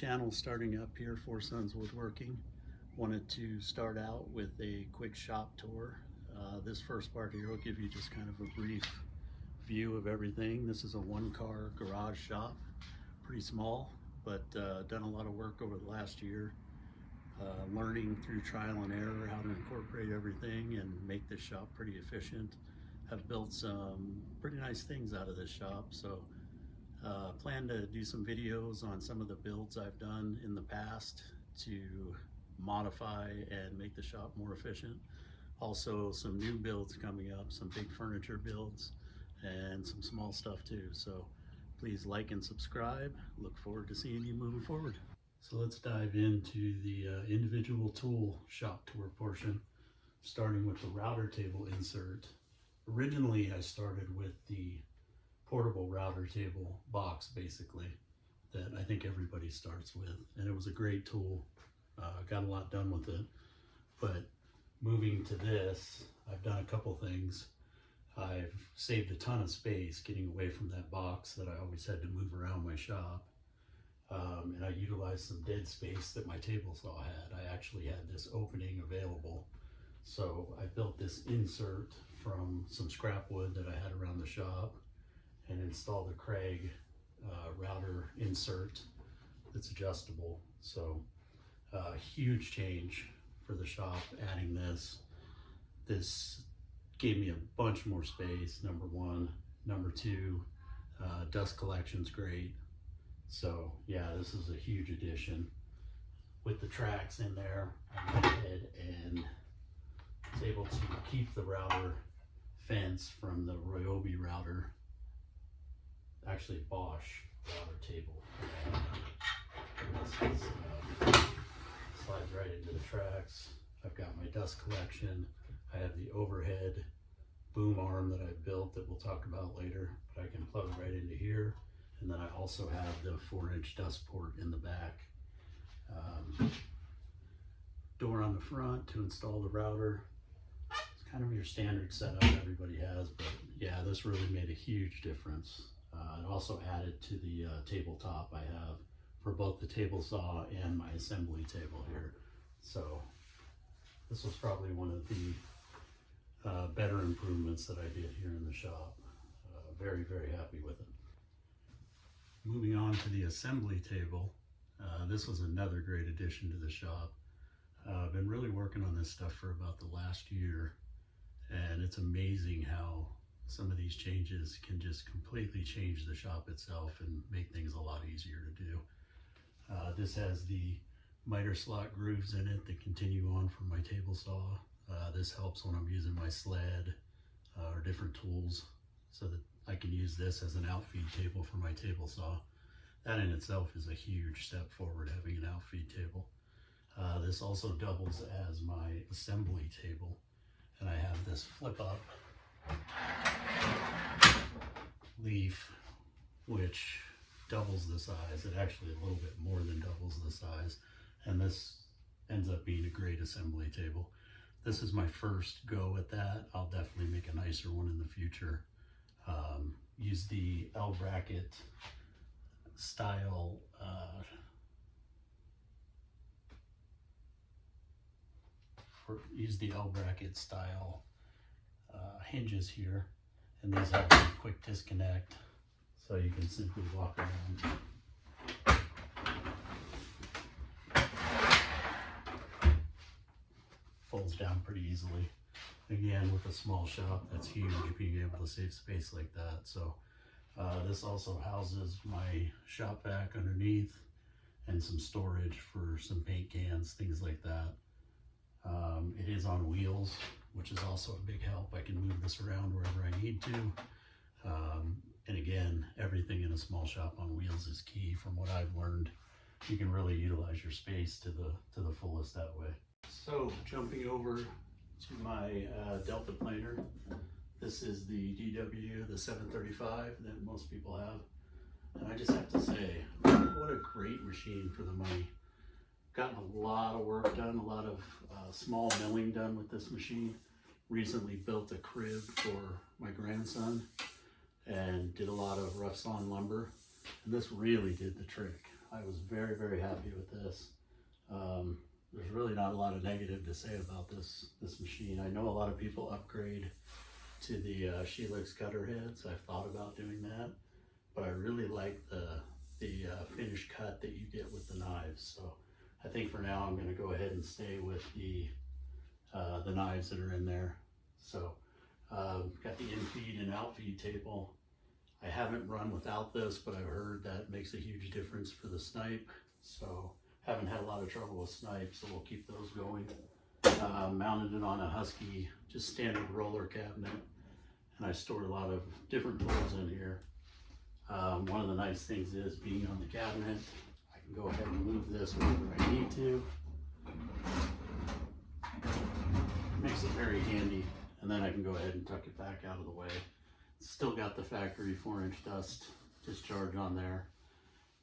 channel starting up here, Four Sons Woodworking. Wanted to start out with a quick shop tour. This first part here will give you just kind of a brief view of everything. This is a one-car garage shop, pretty small, but done a lot of work over the last year, learning through trial and error how to incorporate everything and make this shop pretty efficient. Have built some pretty nice things out of this shop, so plan to do some videos on some of the builds I've done in the past to modify and make the shop more efficient. Also some new builds coming up, some big furniture builds and some small stuff too. So please like and subscribe. Look forward to seeing you moving forward. So let's dive into the individual tool shop tour portion, starting with the router table insert. Originally I started with the portable router table box, basically, that I think everybody starts with, and it was a great tool. Got a lot done with it, but moving to this, I've done a couple things. I've saved a ton of space getting away from that box that I always had to move around my shop, and I utilized some dead space that my table saw had. I actually had this opening available, so I built this insert from some scrap wood that I had around the shop and installed a Craig router insert that's adjustable. So huge change for the shop adding this. This gave me a bunch more space, number one. Number two, dust collection's great. So yeah, this is a huge addition. With the tracks in there, I went ahead and was able to keep the router fence from the Ryobi router, actually Bosch router table. This is, slides right into the tracks. I've got my dust collection. I have the overhead boom arm that I built that we'll talk about later, but I can plug right into here. And then I also have the 4-inch dust port in the back. Door on the front to install the router. It's kind of your standard setup everybody has, but yeah, this really made a huge difference. It also added to the tabletop I have for both the table saw and my assembly table here. So this was probably one of the better improvements that I did here in the shop. Very, very happy with it. Moving on to the assembly table. This was another great addition to the shop. I've been really working on this stuff for about the last year, and it's amazing how some of these changes can just completely change the shop itself and make things a lot easier to do. This has the miter slot grooves in it that continue on from my table saw. This helps when I'm using my sled or different tools, so that I can use this as an outfeed table for my table saw. That in itself is a huge step forward, having an outfeed table. This also doubles as my assembly table, and I have this flip up leaf which doubles the size. It actually a little bit more than doubles the size, and this ends up being a great assembly table. This is my first go at that. I'll definitely make a nicer one in the future. Use the L bracket style hinges here, and these have a quick disconnect, so you can simply walk around. Folds down pretty easily. Again, with a small shop, that's huge, being able to save space like that. So this also houses my shop vac underneath and some storage for some paint cans, things like that. It is on wheels, which is also a big help. I can move this around wherever I need to. And again, everything in a small shop on wheels is key from what I've learned. You can really utilize your space to the fullest that way. So jumping over to my Delta Planner. This is the DW, the 735 that most people have. And I just have to say, what a great machine for the money. Gotten a lot of work done, a lot of small milling done with this machine. Recently built a crib for my grandson and did a lot of rough sawn lumber. And this really did the trick. I was very, very happy with this. There's really not a lot of negative to say about this machine. I know a lot of people upgrade to the Shelix cutter heads. I've thought about doing that, but I really like the finished cut that you get with the knives. So I think for now I'm going to go ahead and stay with the knives that are in there. So got the in-feed and out-feed table. I haven't run without this, but I've heard that makes a huge difference for the snipe. So haven't had a lot of trouble with snipe, so we'll keep those going. Mounted it on a Husky, just standard roller cabinet, and I stored a lot of different tools in here. One of the nice things is being on the cabinet, I can go ahead and move this whenever I need to. Makes it very handy, and then I can go ahead and tuck it back out of the way. Still got the factory 4-inch dust discharge on there.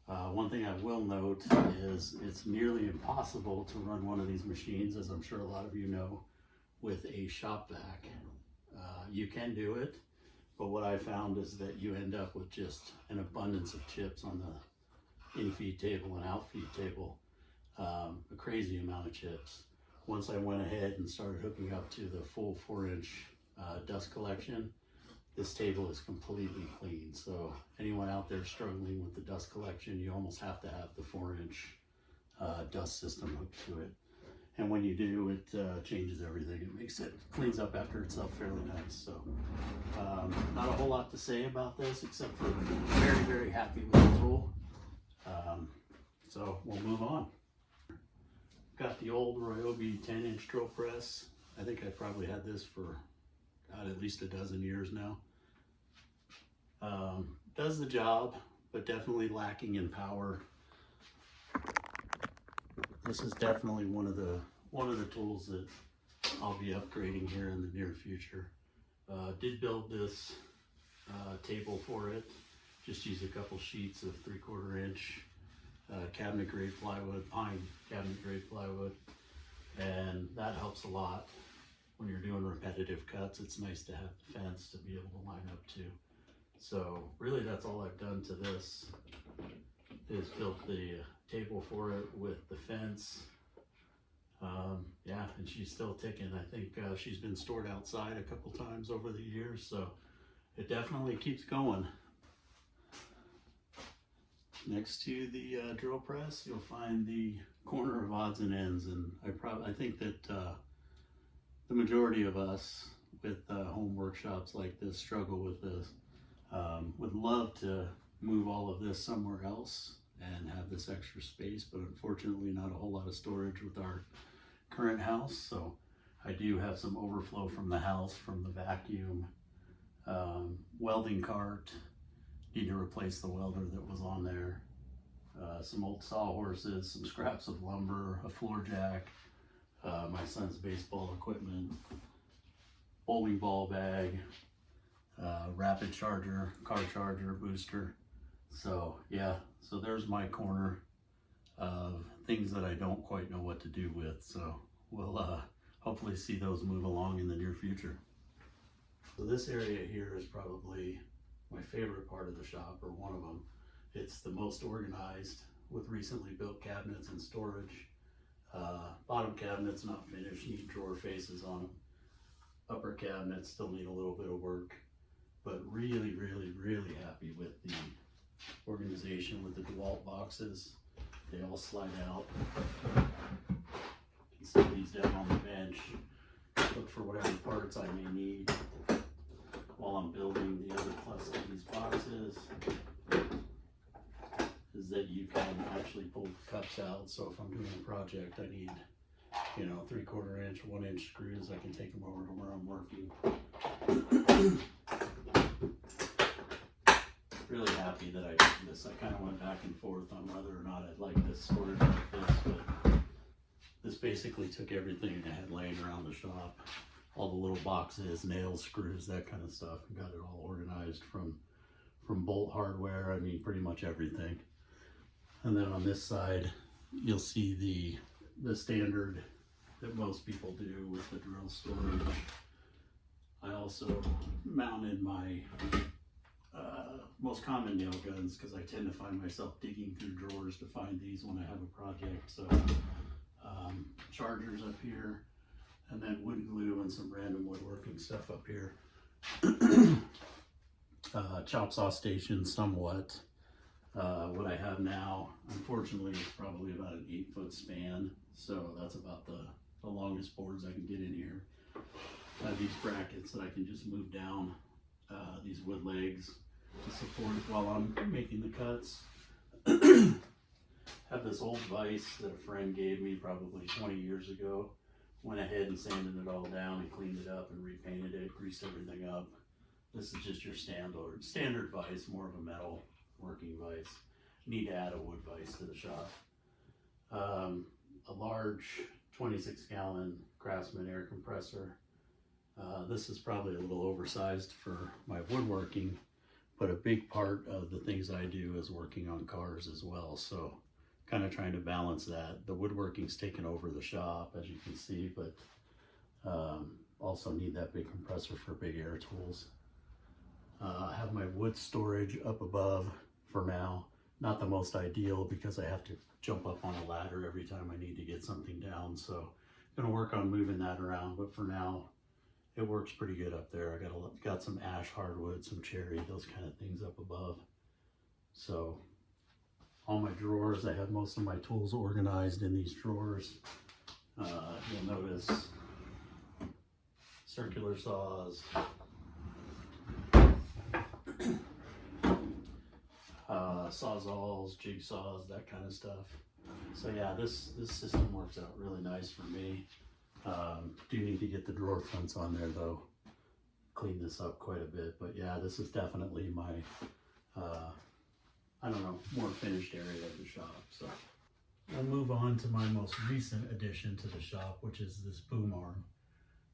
One thing I will note is it's nearly impossible to run one of these machines, as I'm sure a lot of you know, with a shop vac. You can do it, but what I found is that you end up with just an abundance of chips on the in-feed table and out-feed table, a crazy amount of chips. Once I went ahead and started hooking up to the full 4-inch dust collection, this table is completely clean. So anyone out there struggling with the dust collection, you almost have to have the 4-inch dust system hooked to it. And when you do, it changes everything. It makes it, cleans up after itself fairly nice. So not a whole lot to say about this, except for very, very happy with the tool. So we'll move on. Got the old Ryobi 10-inch drill press. I think I probably had this for at least a dozen years now. Does the job, but definitely lacking in power. This is definitely one of the tools that I'll be upgrading here in the near future. Did build this table for it. Just used a couple sheets of 3/4 inch cabinet grade plywood, pine cabinet grade plywood, and that helps a lot when you're doing repetitive cuts. It's nice to have the fence to be able to line up to. So really that's all I've done to this, is built the table for it with the fence. Yeah, and she's still ticking. I think she's been stored outside a couple times over the years, so it definitely keeps going. Next to the drill press, you'll find the corner of odds and ends, and I think that the majority of us with home workshops like this struggle with this. Would love to move all of this somewhere else and have this extra space, but unfortunately not a whole lot of storage with our current house. So I do have some overflow from the house, from the vacuum, welding cart. Need to replace the welder that was on there. Some old sawhorses, some scraps of lumber, a floor jack, my son's baseball equipment, bowling ball bag, rapid charger, car charger, booster. So yeah, so there's my corner of things that I don't quite know what to do with. So we'll hopefully see those move along in the near future. So this area here is probably my favorite part of the shop, or one of them. It's the most organized, with recently built cabinets and storage. Bottom cabinets not finished, need drawer faces on them. Upper cabinets still need a little bit of work, but really, really, really happy with the organization with the Dewalt boxes. They all slide out. You can set these down on the bench, look for whatever parts I may need while I'm building. The other plus to these boxes is that you can actually pull the cups out. So if I'm doing a project, I need, 3/4 inch, 1 inch screws, I can take them over to where I'm working. Really happy that I did this. I kind of went back and forth on whether or not I'd like this storage like this, but this basically took everything I had laying around the shop, all the little boxes, nails, screws, that kind of stuff, and got it all organized from bolt hardware. I mean, pretty much everything. And then on this side, you'll see the standard that most people do with the drill storage. I also mounted my most common nail guns, because I tend to find myself digging through drawers to find these when I have a project. So chargers up here, and then wood glue and some random woodworking stuff up here. Chop saw station somewhat. What I have now, unfortunately, is probably about an 8-foot span, so that's about the longest boards I can get in here. I have these brackets that I can just move down, these wood legs to support it while I'm making the cuts. Have this old vise that a friend gave me probably 20 years ago. Went ahead and sanded it all down and cleaned it up and repainted it, greased everything up. This is just your standard vise, more of a metal working vise. Need to add a wood vise to the shop. A large 26-gallon Craftsman air compressor. This is probably a little oversized for my woodworking, but a big part of the things I do is working on cars as well. So kind of trying to balance that. The woodworking's taken over the shop, as you can see, but also need that big compressor for big air tools. I have my wood storage up above for now. Not the most ideal because I have to jump up on a ladder every time I need to get something down. So I'm gonna work on moving that around, but for now, it works pretty good up there. I got some ash hardwood, some cherry, those kind of things up above. So all my drawers, I have most of my tools organized in these drawers. You'll notice circular saws, sawzalls, jigsaws, that kind of stuff. So yeah, this system works out really nice for me. Do need to get the drawer fronts on there though. Clean this up quite a bit, but yeah, this is definitely my, I don't know, more finished area of the shop. So we'll move on to my most recent addition to the shop, which is this boom arm.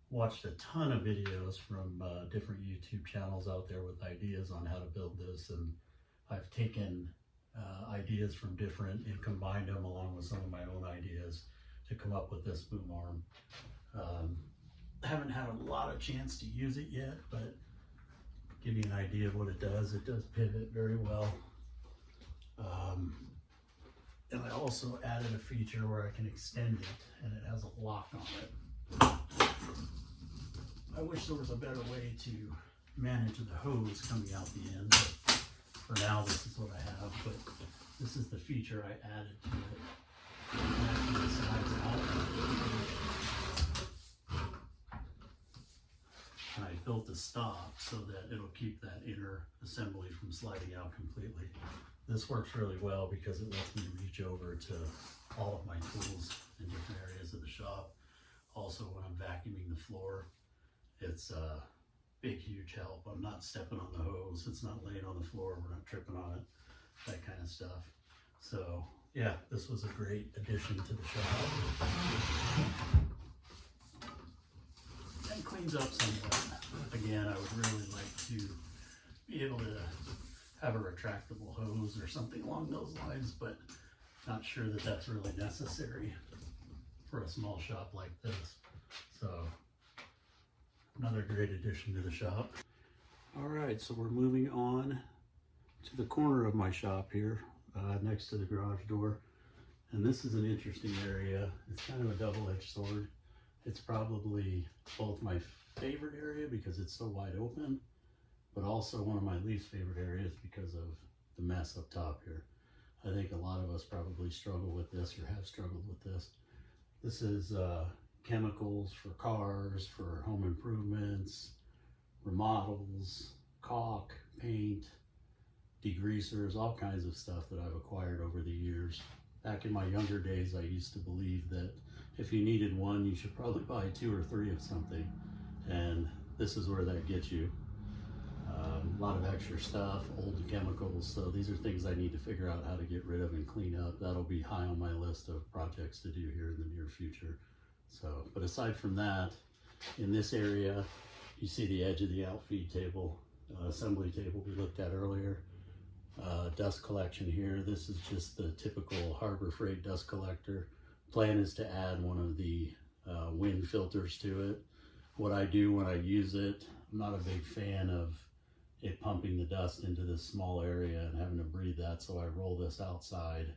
Watched a ton of videos from different YouTube channels out there with ideas on how to build this, and I've taken ideas from different and combined them along with some of my own ideas to come up with this boom arm. Haven't had a lot of chance to use it yet, but give you an idea of what it does. It does pivot very well. And I also added a feature where I can extend it, and it has a lock on it. I wish there was a better way to manage the hose coming out the end, but for now this is what I have. But this is the feature I added to it. It actually slides out. And I built a stop so that it'll keep that inner assembly from sliding out completely. This works really well because it lets me reach over to all of my tools in different areas of the shop. Also, when I'm vacuuming the floor, it's a big, huge help. I'm not stepping on the hose. It's not laying on the floor. We're not tripping on it, that kind of stuff. So yeah, this was a great addition to the shop. And cleans up somewhat. Again, I would really like to be able to have a retractable hose or something along those lines, but not sure that that's really necessary for a small shop like this. So another great addition to the shop. All right, so we're moving on to the corner of my shop here, next to the garage door. And this is an interesting area. It's kind of a double-edged sword. It's probably both my favorite area because it's so wide open, but also one of my least favorite areas because of the mess up top here. I think a lot of us probably struggle with this or have struggled with this. This is chemicals for cars, for home improvements, remodels, caulk, paint, degreasers, all kinds of stuff that I've acquired over the years. Back in my younger days, I used to believe that if you needed one, you should probably buy 2 or 3 of something. And this is where that gets you. A lot of extra stuff, old chemicals. So these are things I need to figure out how to get rid of and clean up. That'll be high on my list of projects to do here in the near future. So, but aside from that, in this area, you see the edge of the outfeed table, assembly table we looked at earlier. Dust collection here. This is just the typical Harbor Freight dust collector. Plan is to add one of the wind filters to it. What I do when I use it, I'm not a big fan of it pumping the dust into this small area and having to breathe that. So I roll this outside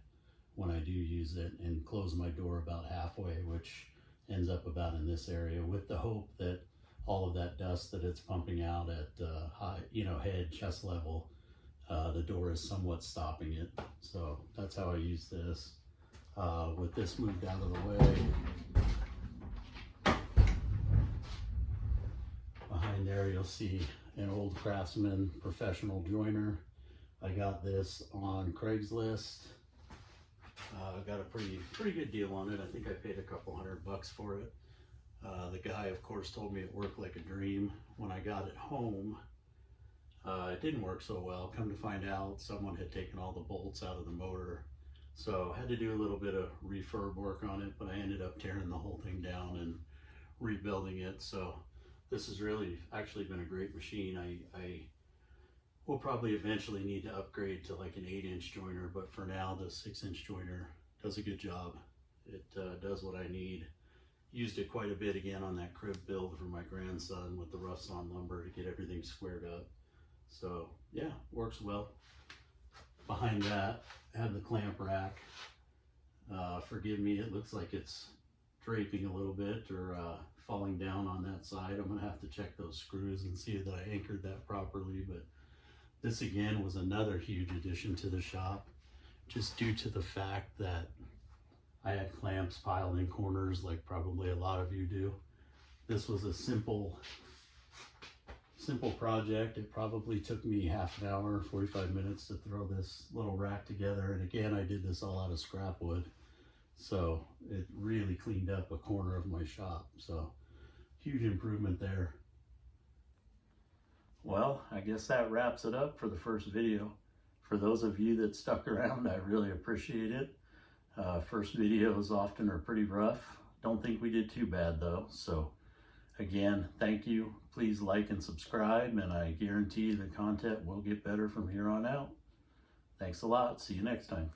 when I do use it and close my door about halfway, which ends up about in this area, with the hope that all of that dust that it's pumping out at high, head, chest level, the door is somewhat stopping it. So that's how I use this. With this moved out of the way, behind there you'll see an old Craftsman professional joiner. I got this on Craigslist. Got a pretty good deal on it. I think I paid a couple $100 for it. The guy, of course, told me it worked like a dream. When I got it home, it didn't work so well. Come to find out, someone had taken all the bolts out of the motor. So I had to do a little bit of refurb work on it, but I ended up tearing the whole thing down and rebuilding it. So this has really actually been a great machine. I will probably eventually need to upgrade to like an 8-inch joiner, but for now the 6-inch joiner does a good job. It does what I need. Used it quite a bit again on that crib build for my grandson with the rough sawn lumber to get everything squared up. So yeah, works well. Behind that, I have the clamp rack. Forgive me, it looks like it's draping a little bit or falling down on that side. I'm gonna have to check those screws and see that I anchored that properly, but this again was another huge addition to the shop, just due to the fact that I had clamps piled in corners like probably a lot of you do. This was a simple project. It probably took me half an hour, 45 minutes to throw this little rack together. And again, I did this all out of scrap wood. So it really cleaned up a corner of my shop. So huge improvement there. Well, I guess that wraps it up for the first video. For those of you that stuck around, I really appreciate it. First videos often are pretty rough. Don't think we did too bad though. So again, thank you. Please like and subscribe, and I guarantee the content will get better from here on out. Thanks a lot. See you next time.